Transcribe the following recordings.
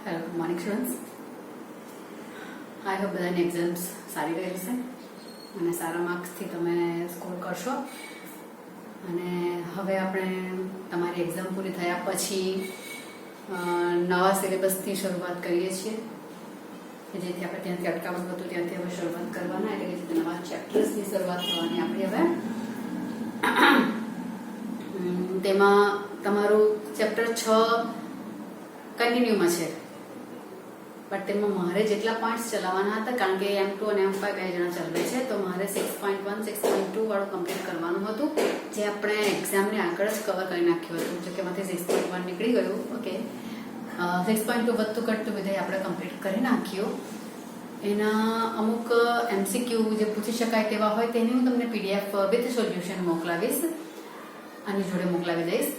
Hello good morning students. I hope બધાની exams સારી ગઈ હશે અને સારા માર્ક્સથી તમે સ્કોર કરશો. અને હવે આપણે તમારી એક્ઝામ પૂરી થયા પછી નવા સિલેબસથી શરૂઆત કરીએ છીએ કે જેથી આપણે ત્યાંથી અટકાવવું હતું ત્યાંથી હવે શરૂઆત કરવાના, એટલે કે નવા ચેપ્ટર્સની શરૂઆત થવાની આપણી હવે. તેમાં તમારું ચેપ્ટર 6 કન્ટિન્યુમાં છે, બટ તેમાં મારે જેટલા પોઈન્ટ્સ ચલાવવાના હતા, કારણ કે M2 અને M5 બે જણા ચલાવે છે, તો મારે 6.1 6.2 વાળું કમ્પ્લીટ કરવાનું હતું, જે આપણે એક્ઝામને આગળ જ કવર કરી નાખ્યું હતું. જો કે એમાંથી 6.1 નીકળી ગયું. ઓકે, 6.2 વધતું ઘટતું વિધેય આપણે કમ્પ્લીટ કરી નાખ્યું. એના અમુક MCQ જે પૂછી શકાય તેવા હોય તેની હું તમને PDF વિથ સોલ્યુશન મોકલાવીશ, આની જોડે મોકલાવી દઈશ.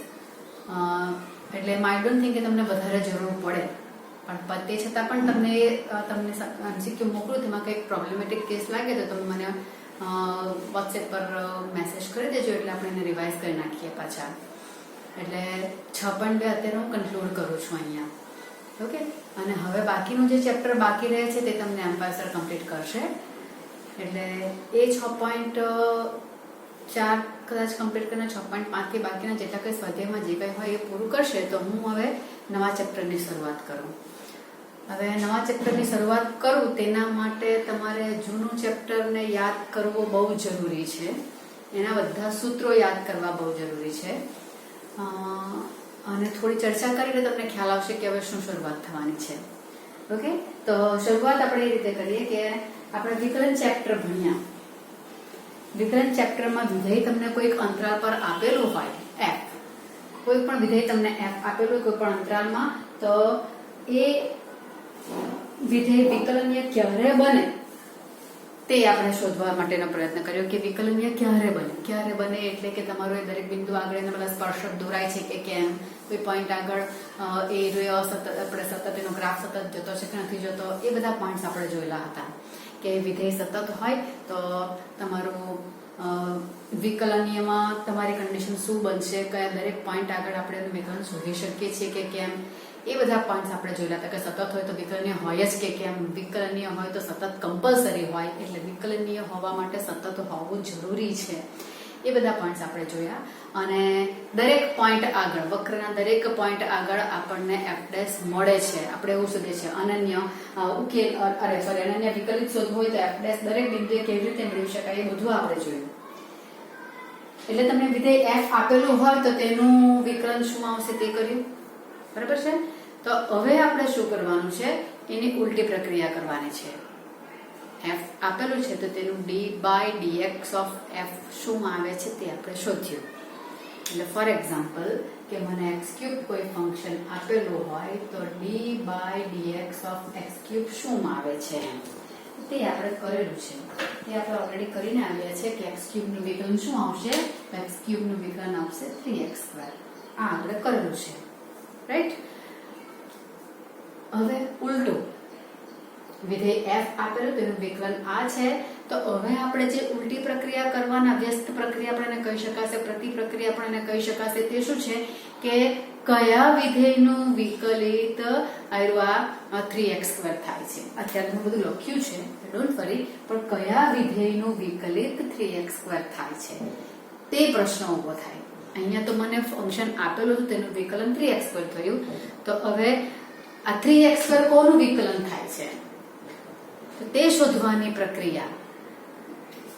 એટલે આઈ ડોન્ટ થિંક કે તમને વધારે જરૂર પડે, પણ તે છતાં પણ તમને MCQ મોકલું, તેમાં કંઈક પ્રોબ્લેમેટિક કેસ લાગે તો તમે મને વોટ્સએપ પર મેસેજ કરી દેજો, એટલે આપણે એને રિવાઇઝ કરી નાખીએ પાછા. એટલે 6.2 અત્યારે હું કન્ક્લુડ કરું છું અહીંયા. ઓકે, અને હવે બાકીનું જે ચેપ્ટર બાકી રહે છે તે તમને M5 સર કમ્પ્લીટ કરશે. એટલે એ 6.4 કદાચ કમ્પ્લીટ કરીને 6.5 થી બાકીના જેટલા કંઈ સ્વાધ્યાયમાં જે કંઈ હોય એ પૂરું કરશે, તો હું હવે નવા ચેપ્ટરની શરૂઆત કરું. હવે નવા ચેપ્ટરની શરૂઆત કરું તેના માટે તમારે જૂનું ચેપ્ટરને યાદ કરવું બહુ જરૂરી છે. એના બધા સૂત્રો યાદ કરવા બહુ જરૂરી છે. અને થોડી ચર્ચા કરીને તમને ખ્યાલ આવશે કે હવે શું શરૂઆત થવાની છે. ઓકે, તો શરૂઆત આપણે એ રીતે કરીએ કે આપણે વિકલન ચેપ્ટર ભણ્યા. વિકલન ચેપ્ટરમાં વિધેય તમને કોઈક અંતરાલ પર આપેલું હોય, f, કોઈ પણ વિધેય તમને f આપેલું હોય કોઈ પણ અંતરાલમાં, તો એ વિધેય વિકલનીય ક્યારે બને તે આપણે શોધવા માટેનો પ્રયત્ન કર્યો કે વિકલનીય ક્યારે બને એટલે કે તમારો એ દરેક બિંદુ આગળ એના બધા સ્પર્શક દોરાય છે કે કેમ, કોઈ પોઈન્ટ આગળ એ સતત આપણે સતત એનો ગ્રાફ સતત જતો છે કે નથી જતો, એ બધા પોઈન્ટ્સ આપણે જોયેલા હતા. કે વિધેય સતત હોય તો તમારું વિકલનીયમાં તમારી કન્ડિશન શું બનશે, કયા દરેક પોઈન્ટ આગળ આપણે એનું વિકલન શોધી શકીએ છીએ કે કેમ, એ બધા પોઈન્ટ્સ આપણે જોયેલા હતા. કે સતત હોય તો વિકલનીય હોય જ કે કેમ, વિકલનીય હોય તો સતત કમ્પલસરી હોય, એટલે વિકલનીય હોવા માટે સતત હોવું જરૂરી છે. એ બધા પોઈન્ટ્સ આપણે જોયા. અને દરેક પોઈન્ટ આગળ, વક્રના દરેક પોઈન્ટ આગળ આપણને f' મળે છે. આપણે એવું શોધીએ છીએ અનન્ય ઉકેલ, અનન્ય વિકલિત શોધવું હોય તો f' દરેક બિંદુએ કેવી રીતે મેળવી શકાય એ બધું આપણે જોયું. એટલે તમને વિધેય f આપેલું હોય તો તેનું વિકલન શું આવશે તે કર્યું, બરાબર છે. તો હવે આપણે શું કરવાનું છે, એની ઉલટી પ્રક્રિયા કરવાની છે. f આપેલું છે તો તેનું d/dx ઓફ f શું આવે છે તે આપણે શોધ્યું. એટલે ફોર એક્ઝામ્પલ કે મને x³ કોઈ ફંક્શન આપેલું હોય તો d/dx ઓફ x³ શું આવે છે તે આપણે કરેલું છે. તે આપણે ઓલરેડી કરીને આવ્યા છે કે x³ નું વિકલન શું આવશે, x³ નું વિકલન આવશે 3x². આ આપણે કરેલું છે, રાઈટ. હવે ઉલટું, વિધેય f આપેલું તેનું વિકલન આ છે, તો હવે આપણે જે ઉલટી પ્રક્રિયા કરવાના, વ્યસ્ત પ્રક્રિયા આપણે કહી શકાશે, પ્રતિ પ્રક્રિયા આપણે કહી શકાશે, તે શું છે કે કયા વિધેયનું વિકલિત આ 3x² થાય છે. અત્યારે મેં બધું લખ્યું છે, ડોન્ટ વરી, પણ કયા વિધેયનું વિકલિત 3x² થાય છે તે પ્રશ્ન ઉભો થાય. અહીંયા તો મને ફંક્શન આપેલું હતું તેનું વિકલન 3x² થયું, તો હવે આ 3x² કોનું વિકલન થાય છે તે શોધવાની પ્રક્રિયા,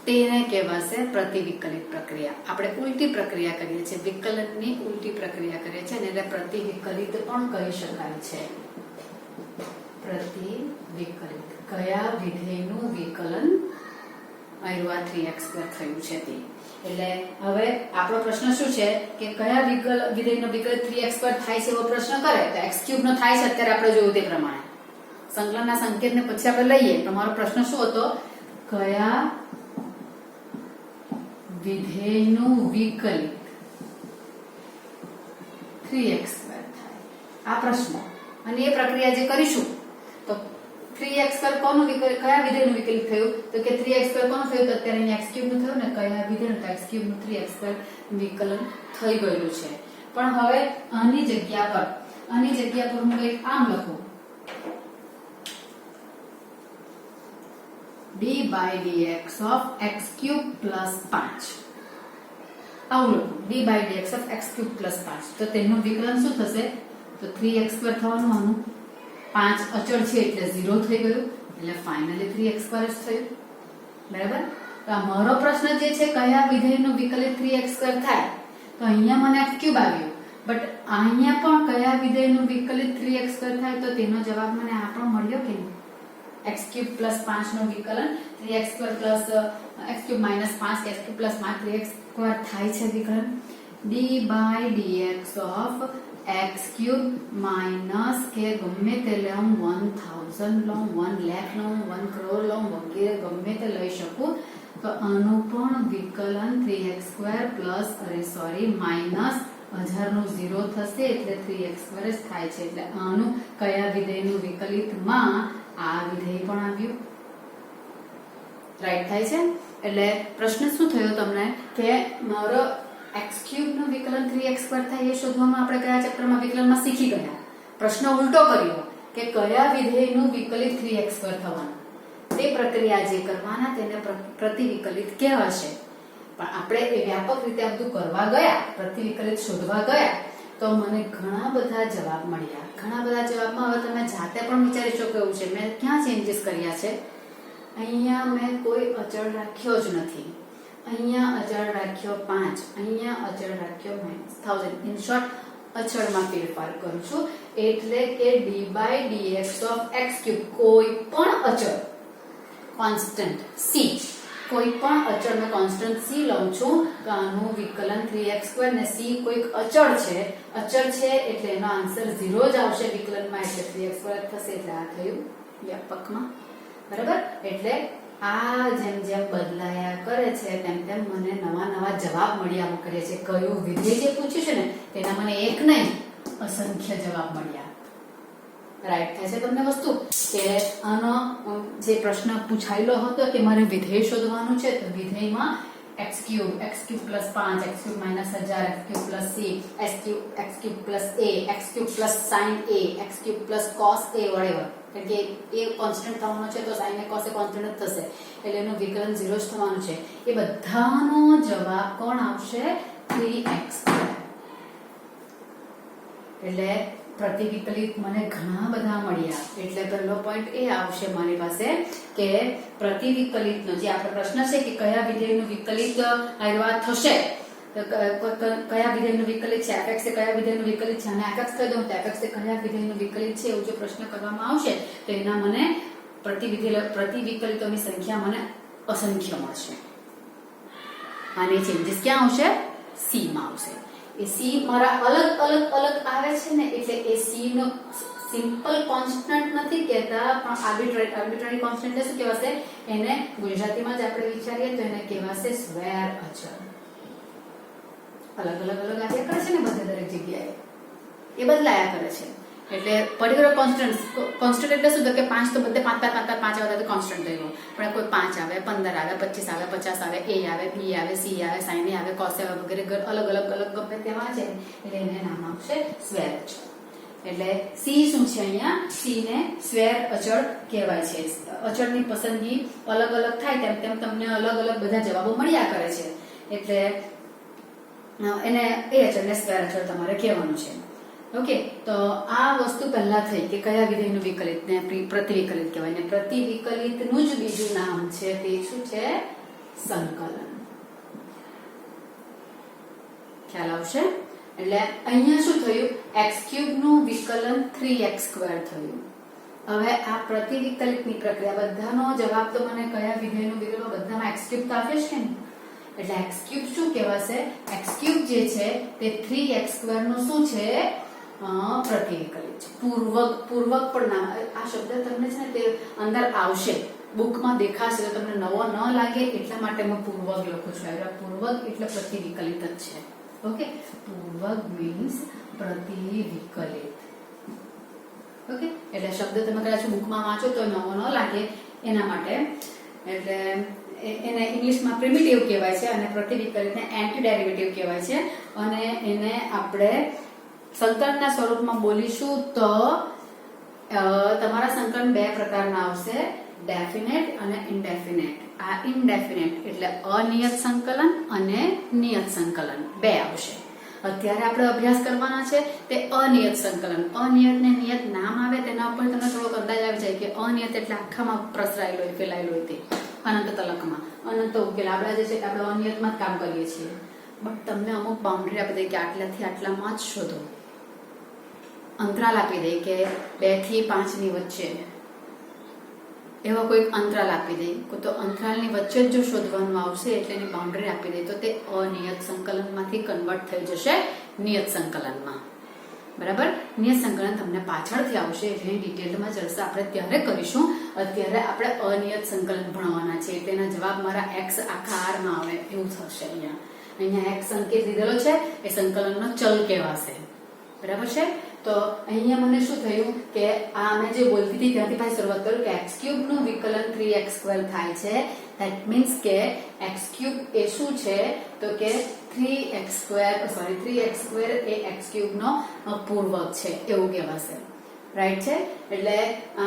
તેને કહેવાશે પ્રતિવિકલિત પ્રક્રિયા. આપણે ઉલટી પ્રક્રિયા કરીએ છીએ, વિકલનની ઉલટી પ્રક્રિયા કરીએ છીએ, અને એને પ્રતિવિકલિત પણ કહી શકાય છે. પ્રતિવિકલિત, કયા વિધેયનું વિકલન 3x² થયું છે તે. એટલે હવે આપણો પ્રશ્ન શું છે કે કયા વિધેયનો વિકલિત 3x² થાય છે એવો પ્રશ્ન કરે તો x³ નો થાય છે. અત્યારે આપણે જોયું તે પ્રમાણે સંકલનના સંકેતને પછી આપણે લઈએ. તમારો પ્રશ્ન શું હતો, કયા વિધેયનું વિકલિત 3x² થાય, આ પ્રશ્ન. અને એ પ્રક્રિયા જે કરીશું તો 3x² કોનું વિકલિત, કયા વિધેયનું વિકલિત થયું તો કે 3x² કોનું થયું, તો અત્યારે અહીંયા x³ નું થયું ને, કયા વિધેયનું, તો x³ નું 3x² વિકલન થઈ ગયેલું છે. પણ હવે આની જગ્યા પર હું કંઈક આમ લખું d by dx of x cube plus 5 આવું લખું d by dx of x cube plus 5 તો તેનું વિકલન શું થશે તો 3x સ્ક્વેર થવાનું આનું 5 અચળ છે એટલે 0 થઈ ગયું એટલે ફાઇનલી 3x સ્ક્વેર જ થયું બરાબર તો આ મારો પ્રશ્ન જે છે કયા વિધેયનું વિકલિત 3x સ્ક્વેર થાય તો અહીંયા મને x ક્યુબ આવ્યું બટ અહીંયા પણ કયા વિધેયનું વિકલિત 3x સ્ક્વેર થાય તો તેનો જવાબ મને આ પણ મળ્યો કે નહીં x ક્યુબ પ્લસ 5 નો વિકલન 3x square plus x cube minus 5 x cube plus 5 3x square થાય છે વિકલન d by dx of x cube minus કે ગમે તે લઉં 1000 લઉં 1 લાખ લઉં 1 કરોડ લઉં વગેરે ગમે તે લઈ શકું તો આનું પણ વિકલન 3x સ્ક્વેર પ્લસ માઈનસ 1000 નું 0 થશે એટલે 3x સ્ક્વેર જ થાય છે એટલે આનું કયા વિધેયનું વિકલિતમાં આ વિધેય પણ આવ્યું રાઈટ થાય છે એટલે પ્રશ્ન શું થયો તમને કે મારો x ક્યુબ નું વિકલન 3x સ્ક્વેર થાય એ શોધવામાં આપણે કયા ચેપ્ટરમાં વિકલનમાં શીખી ગયા પ્રશ્ન ઉલટો કર્યો કે કયા વિધેયનું વિકલિત 3x સ્ક્વેર થવાનું તે પ્રક્રિયા જે કરવાના તેને પ્રતિવિકલિત કહેવાશે પણ આપણે એ વ્યાપક રીતે આ બધું કરવા ગયા પ્રતિવિકલિત શોધવા ગયા તો મને ઘણા બધા જવાબ મળ્યા ઘણા બધા જવાબમાં હવે તમે જાતે પણ વિચારી શકો એવું છે મેં ક્યાં ચેન્જીસ કર્યા છે અહીંયા મેં કોઈ અચળ રાખ્યો જ નથી અહીંયા અચળ રાખ્યો 5 અહીંયા અચળ રાખ્યો -1000 ઇન શોર્ટ અચળમાં ફેરફાર કરું છું એટલે કે d by dx of x cube કોઈ પણ અચળ કોન્સ્ટન્ટ c કોઈ પણ અચળ મેં કોન્સ્ટન્ટ c લઉં છું તો આનું વિકલન 3x સ્ક્વેર ને c કોઈક અચળ છે એટલે એનો આન્સર 0 જ આવશે વિકલનમાં એટલે 3x સ્ક્વેર થશે એટલે આ થયું વ્યાપકમાં બરાબર એટલે આ જેમ જેમ બદલાયા કરે છે તેમ તેમ મને નવા જવાબ મળ્યા કરે છે કયું વિધેય જે પૂછ્યું છે ને તેના મને એક નહીં અસંખ્ય જવાબ મળ્યા રાઈટ થાય છે તમને વસ્તુ કે આનો જે પ્રશ્ન પૂછાયેલો હતો કે મારે વિધેય શોધવાનું છે તો વિધેયમાં x cube plus 5 x cube minus 1000 x cube plus c x cube plus a x cube plus sin a x cube plus cos a whatever કારણ કે એ કોન્સ્ટન્ટ થવાનો છે તો sin a cos a constant જ થશે એટલે એનું વિકલન 0 જ થવાનું છે એ બધાનો જવાબ કોણ આવશે 3x એટલે પ્રતિવિકલિત મને ઘણા બધા મળ્યા એટલે પહેલો પોઈન્ટ એ આવશે મારી પાસે કે પ્રતિવિકલિતનો જે આપણો પ્રશ્ન છે કે કયા વિધેયનું વિકલિત આવ્યા થશે તો કયા વિધેયનું વિકલિત છે fx એ કયા વિધેયનું વિકલિત છે અને fx કહી દઉં તો fx એ કયા વિધેયનું વિકલિત છે એવું જો પ્રશ્ન કરવામાં આવશે તો એના મને પ્રતિવિકલિતોની સંખ્યા મને અસંખ્ય મળશે અને ચેન્જીસ ક્યાં આવશે c માં આવશે એ c મારા અલગ આવે છે ને એટલે એ c નો સિમ્પલ કોન્સ્ટન્ટ નથી કહેતા પણ આર્બિટ્રરી કોન્સ્ટન્ટ શું કહેવાશે એને ગુજરાતીમાં જ આપણે વિચારીએ તો એને કહેવાશે સ્વેર અચળ અલગ આવ્યા કરે છે ને બધે દરેક જગ્યાએ એ બદલાયા કરે છે એટલે પર્ટિક્યુલર કોન્સ્ટન્ટ એટલે શું તો કે 5 તો બધે 5 આવે તો કોન્સ્ટન્ટ થઈ ગયું પણ કોઈ 5 આવે 15 આવે 25 આવે 50 આવે a આવે b આવે c આવે sin a આવે cos a વગેરે અલગ ગમે તેમાં છે એટલે એને નામ આપશે સ્વેર અચળ એટલે c શું છે અહીંયા c ને સ્વેર અચળ કહેવાય છે અચળની પસંદગી અલગ થાય તેમ તમને અલગ બધા જવાબો મળ્યા કરે છે એટલે એને એ અચળને સ્વેર અચળ તમારે કહેવાનું છે ઓકે તો આ વસ્તુ પહેલા થઈ કે કયા વિધેયનું વિકલિત ને પ્રતિવિકલિત કહેવાય ને પ્રતિવિકલિતનું જ બીજું નામ છે તે શું છે સંકલન ખ્યાલ આવશે એટલે અહીંયા શું થયું x ક્યુબ નું વિકલન 3x સ્ક્વેર થયું હવે આ પ્રતિવિકલિતની પ્રક્રિયા બધાનો જવાબ તો મને કયા વિધેયનું વિકલન બધામાં x ક્યુબ તો આપે છે ને એટલે x ક્યુબ શું કહેવાશે x ક્યુબ જે છે તે 3x સ્ક્વેર નું શું છે પ્રતિવિકલિત છે પૂર્વક પણ નામ આ શબ્દ તમને છે ને તે અંદર આવશે બુકમાં દેખાશે તો તમને નવો ન લાગે એટલા માટે હું પૂર્વક લખું છું પૂર્વક એટલે પ્રતિવિકલિત જ છે ઓકે પૂર્વક મીન્સ પ્રતિવિકલિત ઓકે એટલે શબ્દ તમે કદાચ બુકમાં વાંચો તો નવો ન લાગે એના માટે એટલે એને ઇંગ્લિશમાં પ્રિમિટિવ કહેવાય છે અને પ્રતિવિકલિતને એન્ટી ડેરિવેટિવ કહેવાય છે અને એને આપણે સંકલનના સ્વરૂપમાં બોલીશું તો તમારા સંકલન બે પ્રકારના આવશે, ડેફિનેટ અને ઇનડેફિનેટ. આ ઇનડેફિનેટ એટલે અનિયત સંકલન અને નિયત સંકલન બે આવશે. અત્યારે આપણે અભ્યાસ કરવાના છે તે અનિયત સંકલન. અનિયત ને નિયત નામ આવે તેના ઉપર તમને થોડોક અંદાજ આવી જાય કે અનિયત એટલે આખામાં પ્રસરાયેલો હોય, ફેલાયેલો હોય, તે અનંત તલકમાં અનંત ઉકેલ. આપણે જે છે આપણે અનિયતમાં જ કામ કરીએ છીએ, બટ તમને અમુક બાઉન્ડ્રી આપી દે કે આટલાથી આટલામાં જ શોધો. અંતરાલ આપી દે કે 2 થી 5 ની વચ્ચે, એવા કોઈક અંતરાલ આપી દે તો અંતરાલની વચ્ચે જ જો શોધવાનું આવશે એટલે એની બાઉન્ડ્રી આપી દે તો તે અનિયત સંકલનમાંથી કન્વર્ટ થઈ જશે નિયત સંકલનમાં. બરાબર. નિયત સંકલન તમને પાછળથી આવશે એટલે એની ડિટેલમાં ચર્ચા આપણે ત્યારે કરીશું. અત્યારે આપણે અનિયત સંકલન ભણવાના છે. તેના જવાબ મારા x આખા r માં આવે એવું થશે. અહીંયા x સંકેત લીધેલો છે એ સંકલનનો ચલ કહેવાશે. બરાબર છે. તો અહીંયા મને શું થયું કે આ મેં જે બોલતી હતી ત્યાંથી પાછી શરૂઆત કરું કે x³ નું વિકલન 3x² થાય છે. ધેટ મીન્સ કે x³ એ શું છે તો કે 3x² એ x³ નો પૂર્વક છે એવું કહેવાશે. રાઈટ છે. એટલે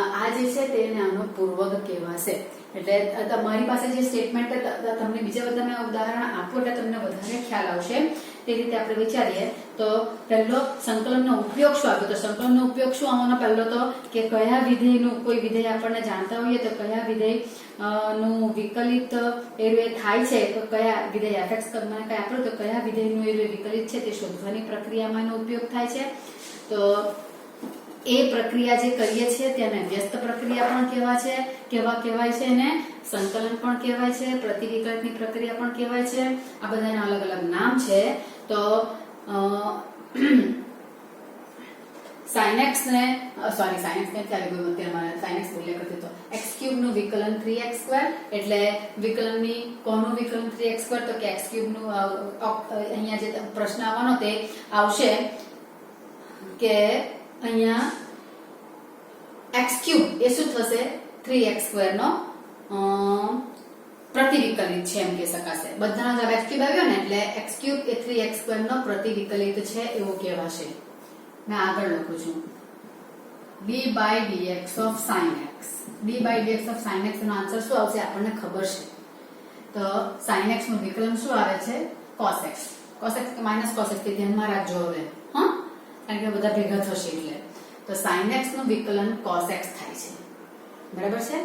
આ જે છે તેને આનો પૂર્વક કહેવાશે. એટલે તમારી પાસે જે સ્ટેટમેન્ટ તમને બીજા બધા મેં ઉદાહરણ આપો એટલે તમને વધારે ખ્યાલ આવશે. તે રીતે આપણે વિચારીએ તો પહેલો સંકલનનો ઉપયોગ શું આવ્યો? તો સંકલનનો ઉપયોગ શું આવવાનો? પહેલો તો કે કયા વિધેયનું, કોઈ વિધેય આપણને જાણતા હોઈએ તો કયા વિધેય નું વિકલિત એ થાય છે, તો કયા વિધેય fx મને કઈ આપ્યું તો કયા વિધેયનું એ વિકલિત છે તે શોધવાની પ્રક્રિયામાં એનો ઉપયોગ થાય છે. તો એ પ્રક્રિયા જે કરીએ છીએ તેને વ્યસ્ત પ્રક્રિયા પણ કહેવાય છે, એને સંકલન પણ કહેવાય છે, પ્રતિવિકલિતની પ્રક્રિયા પણ કહેવાય છે. આ બધાના અલગ અલગ નામ છે. તો sin x ને ચાલી ગયું અત્યારે sin x બોલ્યા કરતી તો x³ નું વિકલન 3x² એટલે વિકલનની કોનું વિકલન 3x² તો કે x³ નું અહીંયા જે પ્રશ્ન આવવાનો તે આવશે કે અહીંયા x³ એ શું થશે 3x² નો પ્રતિવિકલિત છે એમ કહી શકાશે. બધાનો જવાબ x³ આવ્યો ને એટલે x³ એ 3x² નો પ્રતિવિકલિત છે એવું કહેવાશે. મેં આગળ લખું છું d/dx of sin x. d/dx of sin x નો આન્સર શું આવશે આપણને ખબર છે. તો sin x નું વિકલન શું આવે છે? cos x. cos x કે -cos x તે ધ્યાનમાં રાખજો હવે, હા, કારણ કે બધા ભેગા થશે એટલે. તો sin x નું વિકલન cos x થાય છે. બરાબર છે.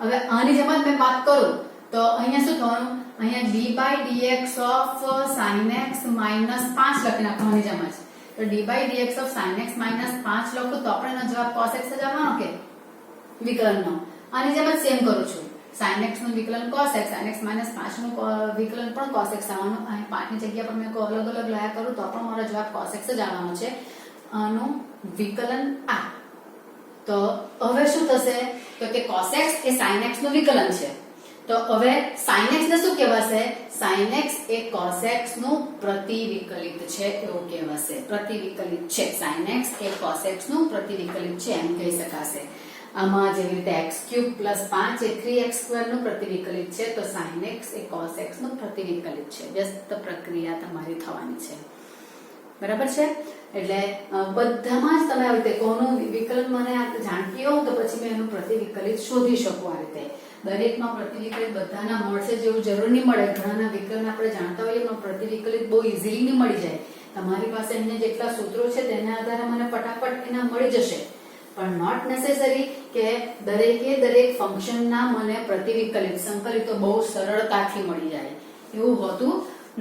હવે આની જેમ જ મેં વાત કરું તો અહીંયા શું થવાનું? અહીંયા d/dx of sin x -5 લખી નાખવાની જેમ જ. તો d/dx of sin x -5 લખું તો આપણે એનો જવાબ cos x જ આવવાનો કે વિકલનનો. આની જેમ જ સેમ કરું છું. sin x નું વિકલન cos x, sin x -5 નું વિકલન પણ cos x આવવાનું. અહીં 5 ની જગ્યા પર મેં અલગ અલગ લાયા કરું તો પણ મારો જવાબ cos x જ આવવાનો છે. આનું વિકલન આ. તો હવે શું થશે તો કે cos x એ sin x નું વિકલન છે. તો હવે sin x ને શું કહેવાશે? sin x એ cos x નું પ્રતિવિકલિત છે એવું કહેવાશે. પ્રતિવિકલિત છે. sin x એ cos x નું પ્રતિવિકલિત છે એમ કહી શકાશે. આમાં જેવી રીતે x³ + 5 એ 3x² નું પ્રતિવિકલિત છે તો sin x એ cos x નું પ્રતિવિકલિત છે. વ્યસ્ત પ્રક્રિયા તમારી થવાની છે. બરાબર છે. એટલે બધામાં જ તમે આ રીતે કોનું વિકલન મને જાણતી હોવ તો પછી મેં એનું પ્રતિવિકલિત શોધી શકું. આ રીતે દરેકમાં પ્રતિવિકલિત બધાના મળશે જેવું જરૂર નહીં મળે. ઘણાના વિકલન આપણે જાણતા હોઈએ પણ પ્રતિવિકલિત બહુ ઇઝીલી નહીં મળી જાય. તમારી પાસે અહીંયા જેટલા સૂત્રો છે તેના આધારે મને ફટાફટ એના મળી જશે, પણ નોટ નેસેસરી કે દરેક ફંક્શનના મને પ્રતિવિકલિત સંકલિતો બહુ સરળતાથી મળી જાય એવું હોતું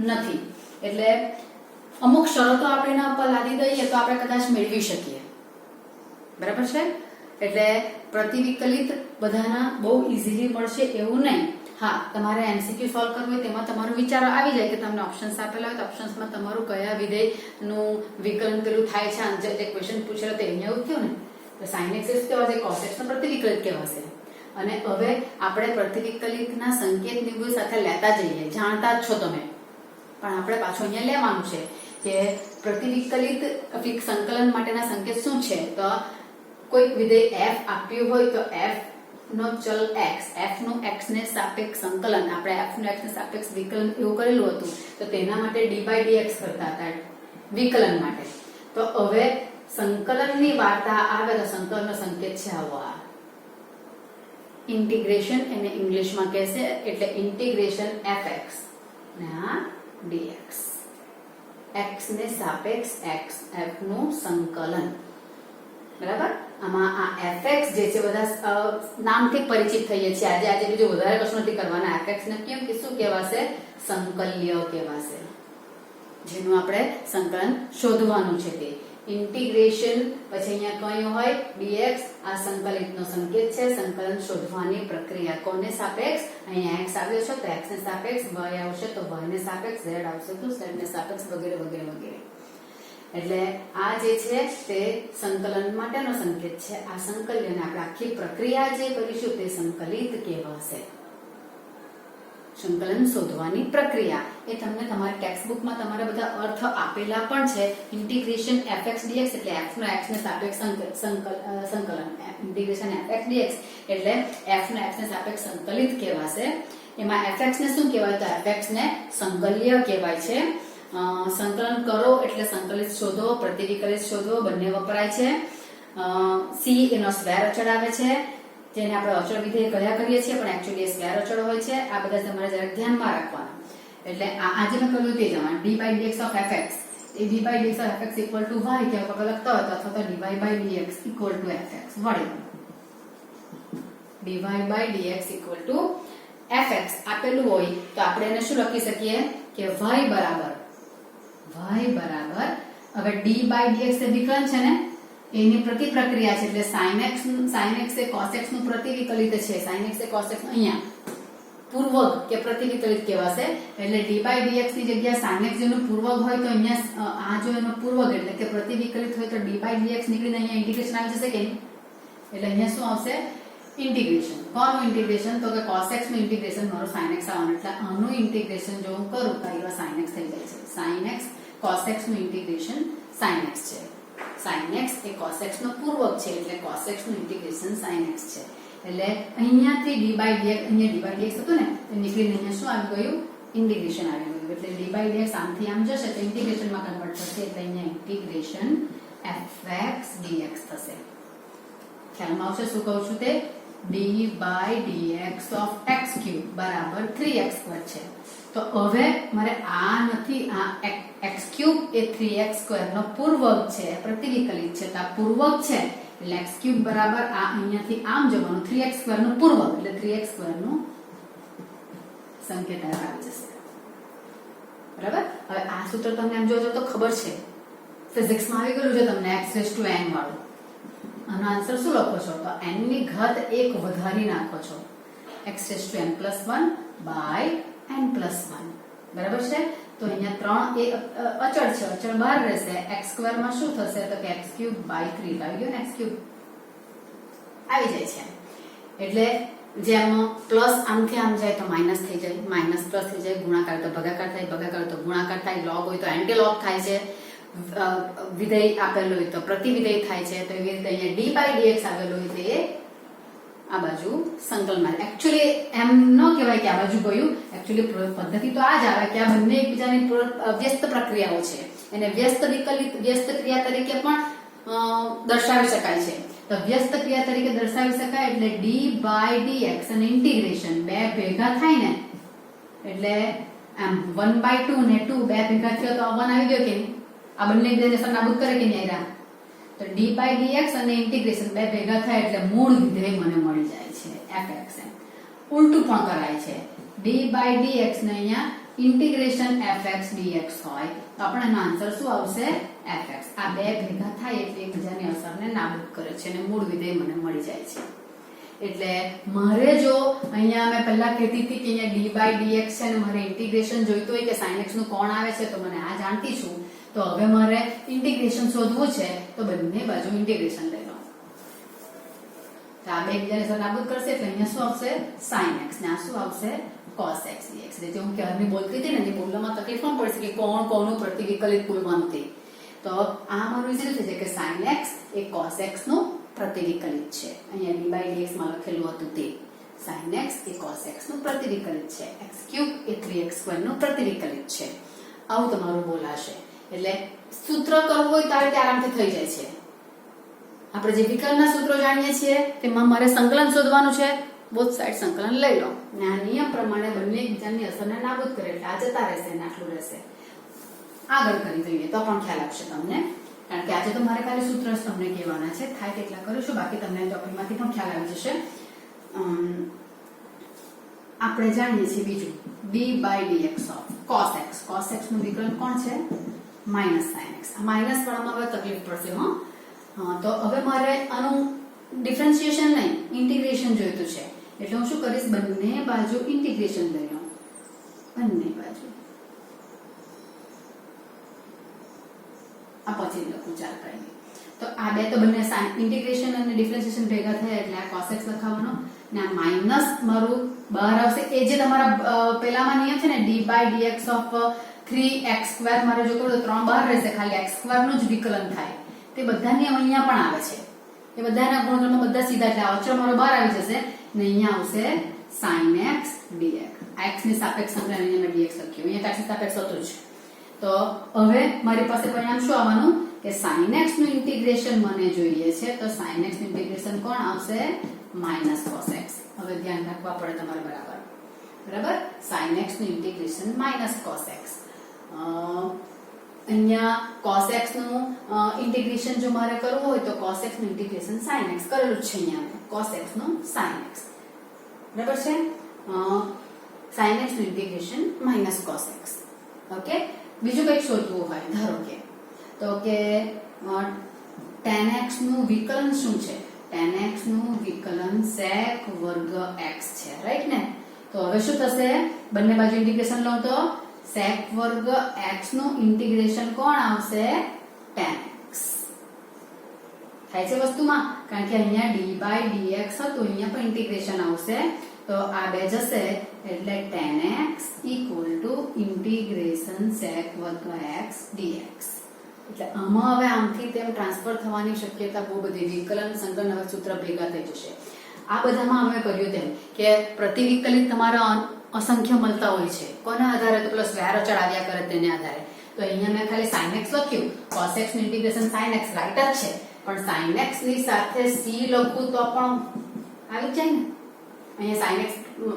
નથી. એટલે અમુક શરતો આપણે એના પર લાદી દઈએ તો આપણે કદાચ મેળવી શકીએ. બરાબર છે. એટલે પ્રતિવિકલિત બધાના બહુ ઇઝીલી મળશે એવું નહીં. હા, તમારે એમસીક્યુ સોલ્વ કરવું હોય તેમાં તમારો વિચાર આવી જાય કે તમને ઓપ્શન્સ આપેલા હોય તો ઓપ્શન્સમાં તમારું કયા વિધેયનું વિકલન પેલું થાય છે. જે ક્વેશ્ચન પૂછેલો તે અહીંયા એવું થયું ને તો sin x કહેવાશે, cos x નો પ્રતિવિકલિત કહેવાશે. અને હવે આપણે પ્રતિવિકલિતના સંકેત નિર્ભુલ સાથે લેતા જઈએ. જાણતા જ છો તમે, પણ આપણે પાછું અહીંયા લેવાનું છે કે પ્રતિવિકલિત સંકલન માટેના સંકેત શું છે. તો કોઈ વિધેય f આપ્યું હોય તો f નો ચલ x, f નું x ને સાપેક્ષ સંકલન, આપણે f નું x ને સાપેક્ષ વિકલન એવું કરેલું હતું તો તેના માટે d/dx કરતા હતા વિકલન માટે. તો હવે સંકલનની વાર્તા આવે તો સંકલનનો સંકેત છે આવો આ ઇન્ટિગ્રેશન, એને ઇંગ્લિશમાં કહેશે એટલે ઇન્ટિગ્રેશન fx ને આ dx, x ને સાપેક્ષ f નું સંકલન, બરાબર. આમાં આ fx જે છે બધા નામથી પરિચિત થઈએ છીએ આજે બીજું વધારે કશું નથી કરવાના. fx ને કેમ કે શું કહેવાશે? સંકલ્ય કહેવાશે, જેનું આપણે સંકલન શોધવાનું છે તે ઇન્ટિગ્રેશન. પછી અહીંયા કયું હોય? dx. આ સંકલિતનો સંકેત છે, સંકલન શોધવાની પ્રક્રિયા. કોને સાપેક્ષ? અહીંયા x આવ્યો છે તો x ને સાપેક્ષ, y આવશે તો y ને સાપેક્ષ, z આવશે તો z ને સાપેક્ષ, વગેરે વગેરે વગેરે. એટલે આ જે છે તે સંકલન માટેનો સંકેત છે. આ સંકલન આપણે આખી પ્રક્રિયા જે કરીશું તે સંકલિત કહેવાશે. સંકલન શોધવાની પ્રક્રિયા એ તમને તમારી ટેક્સ્ટ બુકમાં તમારા બધા અર્થ આપેલા પણ છે. ઇન્ટિગ્રેશન fx dx એટલે f નો x ને સાપેક્ષ સંકલન, ઇન્ટિગ્રેશન fx dx એટલે f નો x ને સાપેક્ષ સંકલિત કહેવાશે. એમાં fx ને શું કહેવાય? તો fx ને સંકલ્ય કહેવાય છે. સંકલન કરો એટલે સંકલિત શોધો, પ્રતિવિકલિત શોધો, બંને વપરાય છે. c એનો સ્ક્વેર અચળ આવે છે, જેને આપણે અચળ વિધેય કહ્યા કરીએ છીએ, પણ એકચ્યુઅલી એ સ્ક્વેર અચળ હોય છે. આ બધા તમારે જરાક ધ્યાનમાં રાખવાના. એટલે આજે મેં કહ્યું તે જમા d/dx of fx A d/dx of fx equal to y કે આપણે લખતા હોય તો અથવા તો dy/dx equal to fx વડે dy/dx equal to fx આપેલું હોય તો આપણે એને શું લખી શકીએ કે y બરાબર હવે d/dx એ વિકલન છે ને, એની પ્રતિ પ્રક્રિયા છે એટલે sin x એ cos x નું પ્રતિવિકલિત છે. sin x એ cos x અહીંયા પૂર્વક કે પ્રતિવિકલિત કહેવાશે. એટલે d/dx ની જગ્યાએ sin x જેનું પૂર્વક હોય તો અહીંયા આ જો એનો પૂર્વક એટલે કે પ્રતિવિકલિત હોય તો d/dx નીકળીને અહીંયા ઇન્ટિગ્રેશન આવી જશે કે નહીં? એટલે અહીંયા શું આવશે? ઇન્ટિગ્રેશન. કોનું ઇન્ટિગ્રેશન? તો કે cos x નું ઇન્ટિગ્રેશન મારું sin x આવવાનું. એટલે આનું ઇન્ટિગ્રેશન જો હું કરું તો અહીંયા sin x થઈ જાય છે. sin x cos x નું ઇન્ટિગ્રેશન sin x છે. sin x એ cos x નો પૂર્વક છે એટલે cos x નું ઇન્ટિગ્રેશન sin x છે. એટલે અહીંયાથી d/dx, અહીંયા d/dx હતું ને તો નીકળીને અહીંયા શું આવી ગયું? ઇન્ટિગ્રેશન આવી ગયું. એટલે d/dx આમથી આમ જશે તો ઇન્ટિગ્રેશનમાં કન્વર્ટ થશે એટલે અહીંયા ઇન્ટિગ્રેશન fx dx થશે. ખ્યાલમાં આવશે શું કહું છું તે? d/dx of x³ બરાબર 3x² છે. તો હવે મારે આ નથી, આ x³ એ 3x² નો પૂર્વક છે, પ્રતિવિકલિત છે. તો આ પૂર્વક છે એટલે x³ બરાબર આ અહીંયાથી આમ જવાનું 3x² નું પૂર્વક એટલે 3x² નું સંકેત આવી જશે. બરાબર. હવે આ સૂત્ર તમને એમ જોજો તો ખબર છે, ફિઝિક્સમાં આવી ગયું છે તમને x⁴n વાળું. આનો આન્સર શું લખો છો? તો n ની ઘાત 1 વધારી નાખો છો. x⁴n+1 by n+1 બરાબર છે. તો અહીંયા 3 એ અચળ છે, અચળ બહાર રહેશે. x² માં શું થશે? તો કે x³/3 આવી ગયો ને, x³ આવી જાય છે. એટલે જેમ પ્લસ આમથી આમ જાય તો માઇનસ થઈ જાય, માઇનસ પ્લસ થઈ જાય, ગુણાકાર તો ભાગાકાર થાય, ભાગાકાર તો ગુણાકાર થાય, લોગ હોય તો એન્ટી લોગ થાય છે, વિધેય આપેલું હોય તો પ્રતિવિધેય થાય છે. તો એવી રીતે અહીંયા d/dx આવેલું હોય તો એ આ બાજુ સંકલનમાં. એકચ્યુઅલી એમ ન કહેવાય કે આ બાજુ ગયું, એકચ્યુઅલી પદ્ધતિ તો આ જ આવે કે આ બંને એકબીજાની વ્યસ્ત પ્રક્રિયાઓ છે. એને વ્યસ્ત ક્રિયા તરીકે પણ દર્શાવી શકાય છે. તો વ્યસ્ત ક્રિયા તરીકે દર્શાવી શકાય એટલે d/dx અને ઇન્ટિગ્રેશન બે ભેગા થાય ને એટલે આમ 1/2 ને 2 બે ભેગા થયો તો 1 આવી ગયો કે નહીં? આ બંને એકબીજાને નાબૂદ કરે કે નહીં? આવ્યા તો d/dx અને ઇન્ટિગ્રેશન બે ભેગા થાય એટલે મૂળ વિધેય મને મળી જાય છે fx. ઉલટું પણ કરાય છે, d/dx ને અહીંયા ઇન્ટિગ્રેશન fx dx હોય તો આપણને આન્સર શું આવશે? fx. આ બે ભેગા થાય એટલે એકબીજાની અસરને નાબૂદ કરે છે અને મૂળ વિધેય મને મળી જાય છે. એટલે મારે જો અહીંયા મેં પહેલા કહેતી હતી કે અહીંયા d/dx છે અને મારે ઇન્ટિગ્રેશન જોઈતું હોય કે sin x નું કોણ આવે છે તો મને આ જાણતી છું. તો હવે મારે ઇન્ટિગ્રેશન શોધવું છે તો બંને બાજુ ઇન્ટિગ્રેશન લઈ લો. તો આ બે એકબીજાને અસર નાબૂદ કરશે એટલે અહીંયા શું આવશે? sin x ને આ શું આવશે? cos x dx. જે હું ક્યારની બોલતી હતી ને, જે બોલવામાં તકલીફ પણ પડશે કે કોણ કોનું પ્રતિવિકલિત બોલવાનું તે. તો આ મારું ઇઝી થઈ જાય કે sin x એ cos x નું પ્રતિવિકલિત છે. અહીંયા d/dx માં લખેલું હતું તે sin x એ cos x નું પ્રતિવિકલિત છે, x³ એ 3x² નું પ્રતિવિકલિત છે. આવું તમારું બોલાશે. એટલે સૂત્ર કરવું હોય તો આ રીતે આરામથી થઈ જાય છે. આપણે જે વિકલનના સૂત્રો જાણીએ છીએ તેમાં મારે સંકલન શોધવાનું છે. બોથ સાઈડ સંકલન લઈ લો અને આ નિયમ પ્રમાણે બંને એકબીજાની અસરને નાબૂદ કરે એટલે આ જતા રહેશે અને આટલું રહેશે. આગળ કરી દઈએ તો પણ ખ્યાલ આવશે તમને, કારણ કે આજે તો મારે ખાલી સૂત્ર જ તમને કહેવાના છે. થાય તેટલા કરીશું, બાકી તમને ટોપિકમાંથી પણ ખ્યાલ આવી જશે. આપણે જાણીએ છીએ બીજું d/dx of cos x. cos x નું વિકલન કોણ છે? -sin x. આ માઇનસ વાળામાં હવે તકલીફ પડશે. તો હવે મારે આનું ડિફરન્શિએશન નહીં, ઇન્ટિગ્રેશન જોઈતું છે. એટલે હું શું કરીશ? બંને બાજુ ઇન્ટિગ્રેશન લઈ લઉં. બંને બાજુ આ પછી લખું. ચાલ કઈ નહીં. તો આ બે તો બંને ઇન્ટિગ્રેશન અને ડિફરન્શિએશન ભેગા થયા એટલે આ cos x લખાવવાનો ને આ માઇનસ મારું બહાર આવશે. એ જે તમારા પેલામાં નિયમ છે ને d/dx of 3x² મારે જો કરું તો 3 બહાર રહેશે, ખાલી x² નું જ વિકલન થાય. તે બધા નિયમ અહીંયા પણ આવે છે. એ બધાના ગુણધર્મો બધા સીધા એટલે અચળ મારો બહાર આવી જશે ને અહીંયા આવશે sin x dx. x ની સાપેક્ષ સંકલન અહીંયા મેં dx લખ્યું, અહીંયા x ની સાપેક્ષ હતું જ. તો હવે મારી પાસે પરિણામ શું આવવાનું કે sin x નું ઇન્ટિગ્રેશન મને જોઈએ છે. તો sin x નું ઇન્ટિગ્રેશન કોણ આવશે? -cos x. હવે ધ્યાન રાખવા પડે તમારે બરાબર. sin x નું ઇન્ટિગ્રેશન -cos x. અહીંયા cos x નું ઇન્ટિગ્રેશન જો મારે કરવું હોય તો cos x નું ઇન્ટિગ્રેશન sin x કરેલું છે. અહીંયા cos x નું sin x બરાબર છે. sin x નું ઇન્ટિગ્રેશન -cos x. ઓકે. બીજું કંઈક શોધવું હોય ધારો કે તો કે tan x નું વિકલન શું છે? tan x નું વિકલન sec વર્ગ x છે, રાઈટ ને? તો હવે શું થશે? બંને બાજુ ઇન્ટિગ્રેશન લઉં તો sec વર્ગ x નું ઇન્ટિગ્રેશન કોણ આવશે? tan x. થાય છે વસ્તુમાં, કારણ કે અહીંયા d/dx હતું, અહીંયા પણ ઇન્ટિગ્રેશન આવશે. તો આ બે જશે એટલે tan x ઇન્ટિગ્રેશન sec વર્ગ x dx. એટલે આમાં હવે આમથી તેમ ટ્રાન્સફર થવાની શક્યતા બહુ બધી. વિકલન સંકલન હવે સૂત્ર ભેગા થઈ જશે. આ બધામાં અમે કર્યું તેમ કે પ્રતિવિકલિત તમારા અસંખ્ય મળતા હોય છે. કોના આધારે? તો પ્લસ વ્યાર અચળ આવ્યા કરે તેને આધારે. તો અહીંયા મેં ખાલી sin x લખ્યું. cos x નું ઇન્ટિગ્રેશન sin x રાઈટ જ છે, પણ sin x ની સાથે c લખું તો પણ આવી જાય ને. અહીંયા sin x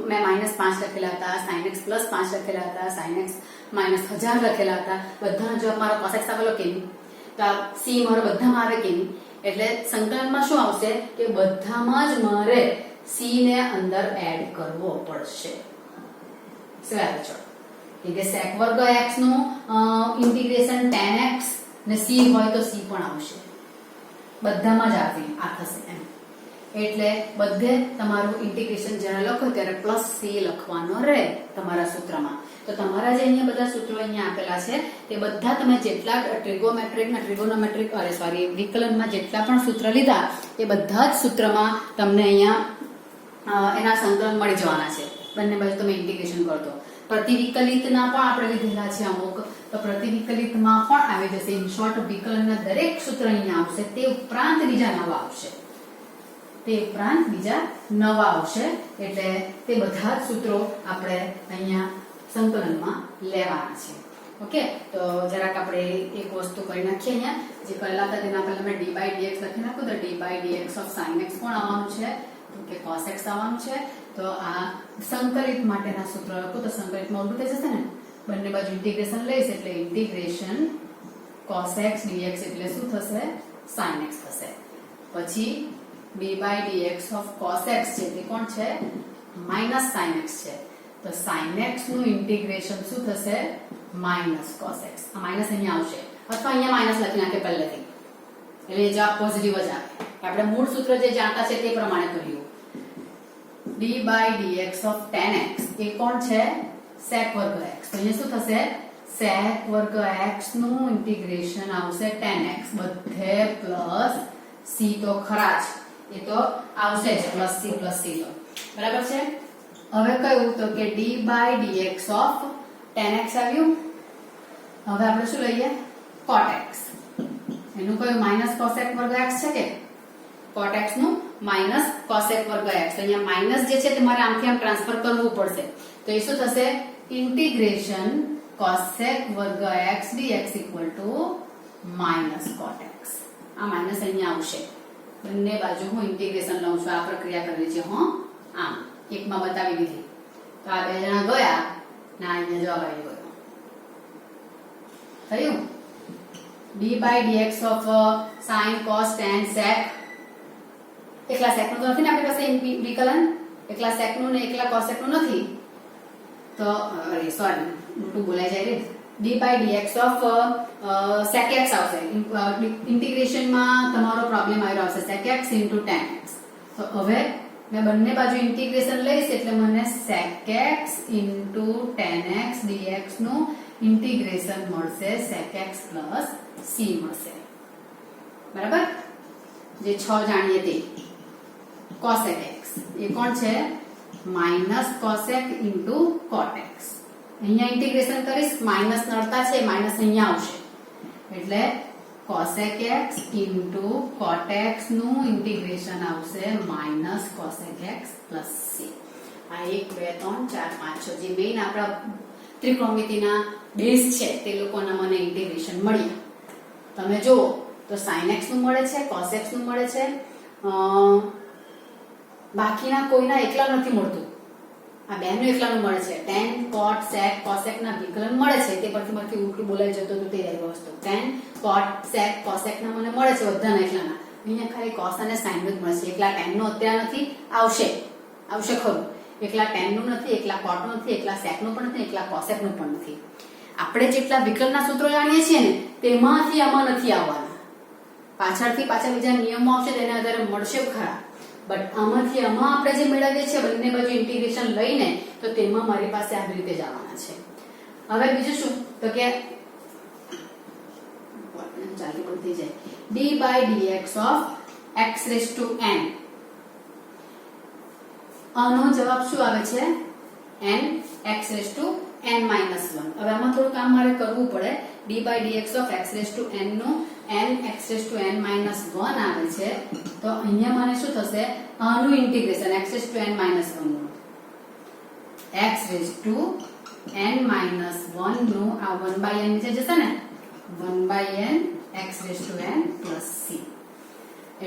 મેં -5 લખેલા હતા, sin x +5 લખેલા હતા, sin x -1000 લખેલા હતા. બધાનો જવાબ મારો cos x આવેલો કે નહીં? તો આ c મારો બધામાં આવે કે નહીં? એટલે સંકલનમાં શું આવશે કે બધામાં જ મારે c ને અંદર એડ કરવો પડશે. કે sec વર્ગ x નું ઇન્ટિગ્રેશન tan x ને c હોય તો c પણ આવશે. બધામાં જ આવે આ થશે એમ. એટલે બધે તમારું ઇન્ટિગ્રેશન જ્યારે લખો ત્યારે +c લખવાનો રહે તમારા સૂત્રમાં. તો તમારા જે અહીંયા બધા સૂત્રો અહીંયા આપેલા છે તે બધા તમે જેટલા વિકલનમાં જેટલા પણ સૂત્ર લીધા એ બધા જ સૂત્રમાં તમને અહીંયા એના સંકલન મળી જવાના છે. બંને બાજુ તમે ઇન્ટિગ્રેશન કરતો. પ્રતિવિકલિતના પણ આપણે લીધેલા છે અમુક, તો પ્રતિવિકલિતમાં પણ આવી જશે. ઇન શોર્ટ વિકલનના દરેક સૂત્ર અહીંયા આવશે. તે ઉપરાંત બીજા નવા આવશે. એટલે તે બધા જ સૂત્રો આપણે અહીંયા સંકલનમાં લેવાના છે. ઓકે. તો જરાક આપણે એક વસ્તુ કરી નાખીએ. અહીંયા જે કરેલા હતા તેના પહેલા મેં d/dx લખી નાખું. તો d/dx of sin x કોણ આવવાનું છે? તો કે cos x આવવાનું છે. તો આ સંકલિત માટેના સૂત્ર લખું તો સંકલિતમાં ઉલટું થઈ જશે ને. બંને બાજુ ઇન્ટિગ્રેશન લઈશ એટલે ઇન્ટિગ્રેશન cos x dx એટલે શું થશે? sin x થશે. પછી d/dx of cos x છે તે કોણ છે? -sin x છે. તો sin x નું ઇન્ટિગ્રેશન શું થશે? -cos x. આ માઈનસ અહીંયા આવશે અથવા અહીંયા માઈનસ લખી નાખે પહેલેથી, એટલે જવાબ પોઝિટિવ જ આવે. આપણે મૂળ સૂત્ર જે જાણતા છે તે પ્રમાણે કર્યું. d/dx of tan x એ કોણ છે? sec વર્ગ x. તો અહીંયા શું થશે? sec વર્ગ x નું ઇન્ટિગ્રેશન આવશે tan x. બધે પ્લસ c તો ખરા જ, એ તો આવશે જ, +c તો બરાબર છે. હવે કયું તો કે d/dx of tan x આવ્યું. હવે આપણે શું લઈએ? cot x. એનું કયું? -cos x વર્ગ x છે કે cot x નું -cos x વર્ગ x. તો અહીંયા માઈનસ જે છે તમારે આમથી આમ ટ્રાન્સફર કરવું પડશે. તો એ શું થશે? ઇન્ટિગ્રેશન cos x વર્ગ x dx = -cot x. આ માઈનસ અહીંયા આવશે. બંને બાજુ હું ઇન્ટિગ્રેશન લઉં છું. આ પ્રક્રિયા કરવી છે હું આમ એકમાં બતાવી દીધી. તો આ બે જણા ગયા ના અહીંયા જવાબ આવી ગયો. થયું d by dx of sin cos tan sec. એકલા sec નું તો નથી ને આપણી પાસે વિકલન, એકલા sec નું ને એકલા cos sec નું નથી. તો અરે સોરી મોટું બોલાઈ જાય રે. d by dx of sec x આવશે. ઇન્ટિગ્રેશન માં તમારો પ્રોબ્લેમ આવ્યો આવશે sec x into tan x. તો હવે મેં બંને બાજુ ઇન્ટિગ્રેશન લઈશ એટલે મને sec x into tan x dx નું ઇન્ટિગ્રેશન મળશે sec x plus c મળશે. બરાબર? જે 6 જાણીએ તે cosec x એ કોણ છે minus cosec into cot x. અહીંયા ઇન્ટિગ્રેશન કરીશ માઈનસ નડતા છે માઈનસ અહીંયા આવશે એટલે cosec x into cot x નું ઇન્ટિગ્રેશન આવશે minus cosec x plus c. આ 1 2 3 4 5 6 જે મેઈન આપણા ત્રિકોણમિતિના બેઝ છે તે લોકોના મને ઇન્ટિગ્રેશન મળ્યા. તમે જુઓ તો sin x નું મળે છે, cos x નું મળે છે, બાકીના કોઈના એકલા નથી મળતું. આ બેનું એકલાનું મળે છે. tan cot sec cosec ના વિકલન મળે છે. તે પરથી મારથી ઉલટું બોલાઈ જતો તો તે આવી વસ્તુ. tan cot sec cosec ના મને મળે છે બધાના એકલાના. અહીંયા ખાલી cos અને sin નું જ મળે છે. એકલા tan નું અત્યારે નથી, આવશે ખરું. એકલા tan નું નથી, એકલા cot નું નથી, એકલા sec નું પણ નથી, એકલા cosec નું પણ નથી. આપણે જેટલા વિકલનના સૂત્રો જાણીએ છીએ ને તેમાંથી આમાં નથી આવવાના. પાછળથી પાછા બીજા નિયમો આવશે તેના આધારે મળશે ખરા. બટ આમાંથી આમાં આપણે જે મેળવીએ છીએ બંને બાજુ ઇન્ટિગ્રેશન લઈને તો તેમાં મારી પાસે આવી રીતે જ આવવાના છે. હવે બીજું શું તો કે ચાલી પણ થઈ જાય d by dx of x raised to n. આનો જવાબ શું આવે છે n x raised to n minus 1. હવે આમાં થોડું કામ મારે કરવું પડે. d by dx of x raised to n નું n x raised to n minus 1 આવે છે. તો અહીંયા મને શું થશે આનું integration x raised to n minus 1 નું x raised to n minus 1 નું આ 1 by n નીચે જશે ને 1 by n x raised to n plus c.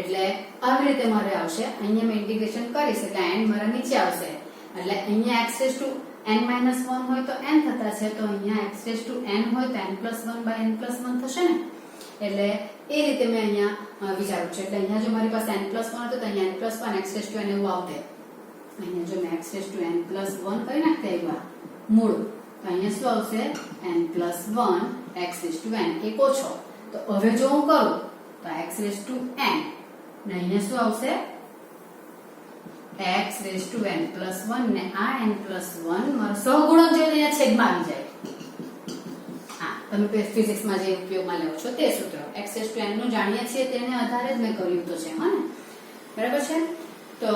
એટલે આવી રીતે મારે આવશે. અહીંયા મેં ઇન્ટિગ્રેશન કરીશ એટલે n મારા નીચે આવશે. એટલે અહીંયા x raised to n minus 1 હોય તો n થતા છે. તો અહીંયા x raised to n હોય તો n plus 1 by n plus 1 થશે ને. એટલે એ રીતે મેં અહીંયા વિચાર્યું છે. એટલે અહીંયા જો મારી પાસે n plus 1 હતો તો અહીંયા n plus 1 x raised to n એવું આવતે. અહીંયા જો મેં x raised to n plus 1 કરી નાખતા એકવાર મૂળ તો અહીંયા શું આવશે n plus 1 x raised to n એક ઓછો. તો હવે જો હું કરું તો x raised to n ને અહીંયા શું આવશે x raised to n plus 1 ને આ n plus 1 મારો સહગુણક જે અહીંયા છેદમાં આવી જાય. તમે ફિઝિક્સમાં જે ઉપયોગમાં લેવો છો તે સૂત્ર x raised to n નું જાણીએ છીએ તેને આધારે જ મેં કર્યું તો છે હા ને. બરાબર છે. તો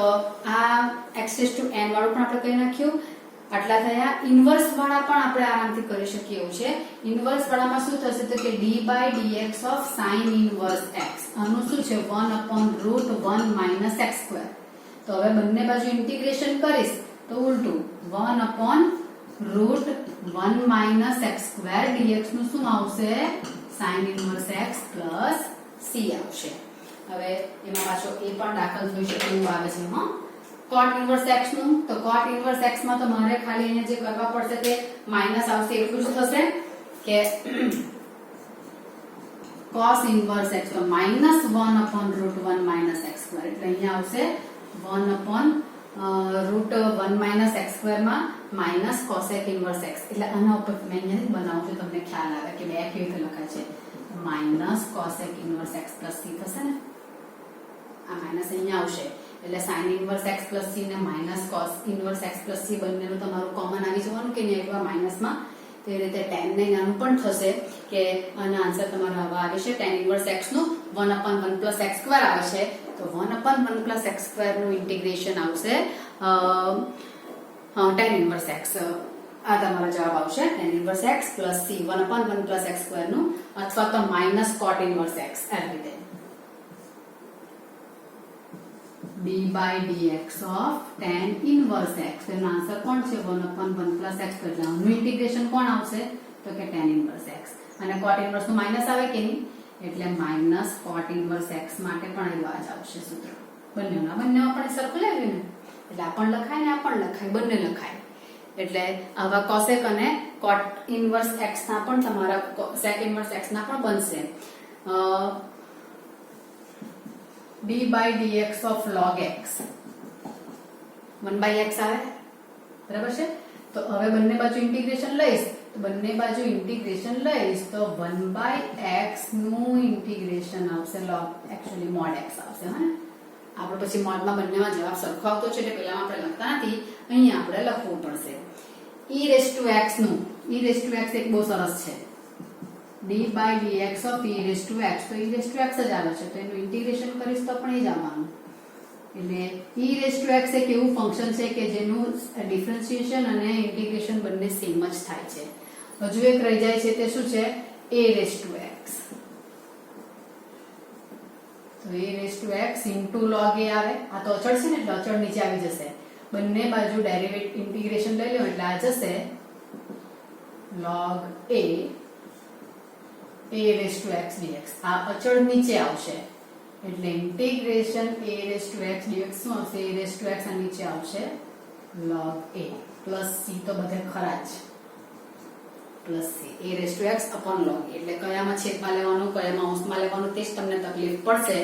આ x raised to n વાળું પણ આપણે કરી નાખ્યું. આટલા થયા. ઇન્વર્સ વાળા પણ આપણે આરામથી કરી શકીએ એવું છે. ઇન્વર્સ વાળામાં શું થશે તો કે d by dx of sin inverse x. આનું શું છે 1/√1 minus x square. તો હવે બંને બાજુ ઇન્ટિગ્રેશન કરીશ તો ઉલટું 1/√1 minus x square dx નું શું આવશે sin inverse x plus c આવશે. હવે એમાં પાછો એ પણ દાખલ થઈ શકે એવું આવે છે હા cot inverse x નું. તો cot inverse x માં તો મારે ખાલી અહીંયા જે કરવા પડશે તે માઈનસ આવશે. એટલું જ થશે કે cos inverse x તો -1/√1 minus x square. એટલે અહીંયા આવશે 1/√1 minus x square માં minus cosec inverse x. એટલે આના ઉપર મેં અહીંયા બનાવું છું તમને ખ્યાલ આવે કે બે કેવી રીતે લખાય છે. minus cosec inverse x plus c થશે ને. આ માઈનસ અહીંયા આવશે એટલે sin inverse x plus c ને minus cos inverse x plus c બંનેનું તમારું કોમન આવી જવાનું કે નહીં એકવાર માઈનસમાં. તો એ રીતે tan ને નાનું પણ થશે કે આનો આન્સર તમારો આવા આવે છે tan inverse x નું 1/1 plus x square આવે છે. તો 1/1 plus x square નું ઇન્ટિગ્રેશન આવશે tan inverse x. આ તમારો જવાબ આવશે tan inverse x plus c 1/1 plus x square નું અથવા તો minus cot inverse x આ રીતે d by dx of tan inverse x. તેનો આન્સર કોણ છે 1/1 plus x square. એટલે આનું ઇન્ટિગ્રેશન કોણ આવશે તો કે tan inverse x. અને cot inverse નું માઈનસ આવે કે નહીં એટલે માઇનસ કોટ ઇનવર્સ એક્સ માટે પણ એવું આ જ આવશે સૂત્ર. બંનેમાં આપણે સરખું લેવું ને એટલે આ પણ લખાય ને આ પણ લખાય, બંને લખાય. એટલે આવા કોસેક અને કોટ ઇનવર્સ એક્સ ના પણ તમારા સેક ઇનવર્સ એક્સ ના પણ બનશે. d/dx of log x 1/x આવે, બરાબર છે. તો હવે બંને બાજુ ઇન્ટિગ્રેશન લઈશ તો 1/x નું ઇન્ટિગ્રેશન આવશે log actually mod x આવશે. હા, આપણે પછી મોડમાં બંનેમાં જવાબ સરખો આવતો છે એટલે પેલામાં આપણે લખતા નથી, અહીંયા આપણે લખવું પડશે. e⁻x નું e⁻x એક બહુ સરસ છે, d/dx of e⁻x તો e⁻x જ આવે છે તો એનું ઇન્ટિગ્રેશન કરીશ તો પણ એ જ આવવાનું. એટલે e⁻x એક એવું ફંક્શન છે કે જેનું ડિફરન્શિએશન અને ઇન્ટિગ્રેશન બંને સેમ જ થાય છે. હજુ એક રહી જાય છે તે શું છે, a⁻x. તો a⁻x into log a આવે, આ તો અચળ છે ને એટલે અચળ નીચે આવી જશે. બંને બાજુ ડેરિવેટિવ ઇન્ટિગ્રેશન લઈ લો એટલે આ જશે log a⁻x dx. આ અચળ નીચે આવશે એટલે ઇન્ટિગ્રેશન a⁻x dx શું આવશે, a⁻x આ નીચે આવશે log a પ્લસ c તો બધે ખરા જ, plus c a⁻x upon log a. એટલે કયામાં છેદમાં લેવાનું કયામાં અંશમાં લેવાનું તે જ તમને તકલીફ પડશે.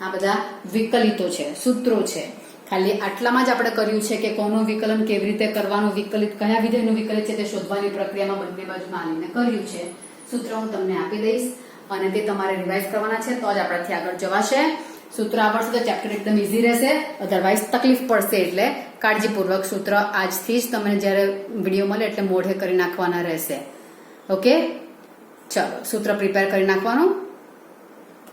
આ બધા વિકલિતો છે, સૂત્રો છે. ખાલી આટલામાં જ આપણે કર્યું છે કે કોનું વિકલન કેવી રીતે કરવાનું, વિકલિત કયા વિધેયનું વિકલિત છે તે શોધવાની પ્રક્રિયામાં બંને બાજુ માનીને કર્યું છે. સૂત્ર હું તમને આપી દઈશ અને તે તમારે રિવાઇઝ કરવાના છે તો જ આપણાથી આગળ જવાશે. સૂત્ર આવડશે તો ચેપ્ટર એકદમ ઈઝી રહેશે, અધરવાઇઝ તકલીફ પડશે. એટલે કાળજીપૂર્વક સૂત્ર આજથી જ તમને જ્યારે વિડીયો મળે એટલે મોઢે કરી નાખવાના રહેશે. ઓકે, ચલો સૂત્ર પ્રિપેર કરી નાખવાનું.